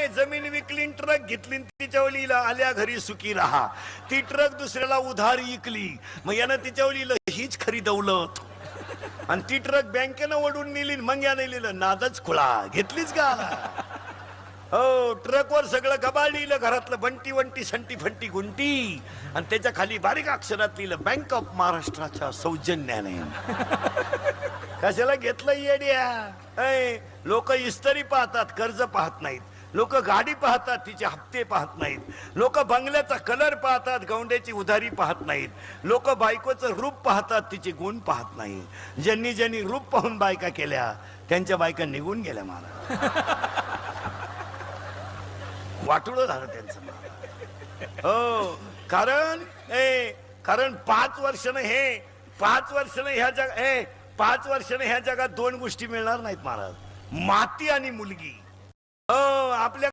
जमीन विकली ट्रक घेतली तिच्यावलीला आल्या घरी सुखी राहा. ती ट्रक दुसऱ्याला उधार विकली, मग यानं तिच्यावलीला हीच खरी दौलत. आणि ती ट्रक बँकेनं ओढून नेली, मग याने लिहिलं नादच खुळा. घेतलीच का? हो, ट्रकवर सगळं गबाळ लिहिलं, घरातलं बंटी वंटी संटी फंटी गुंटी, आणि त्याच्या खाली बारीक अक्षरात लिहिलं बँक ऑफ महाराष्ट्राच्या सौजन्याने. कशाला घेतलं येड्या? लोक इस्त्री पाहतात, कर्ज पाहत नाहीत. लोक गाडी पाहतात, तिचे हप्ते पाहत नाहीत. लोक बंगल्याचा कलर पाहतात, गौंड्याची उधारी पाहत नाहीत. लोक बायकोचं रूप पाहतात, तिचे गुण पाहत नाही. ज्यांनी ज्यांनी रूप पाहून बायका केल्या त्यांच्या बायका निघून गेल्या. मला वाटुळं झालं त्यांचं. हो, कारण 5 वर्षानं ह्या जगात 2 गोष्टी मिळणार नाहीत महाराज, माती आणि मुलगी. हो, आपल्या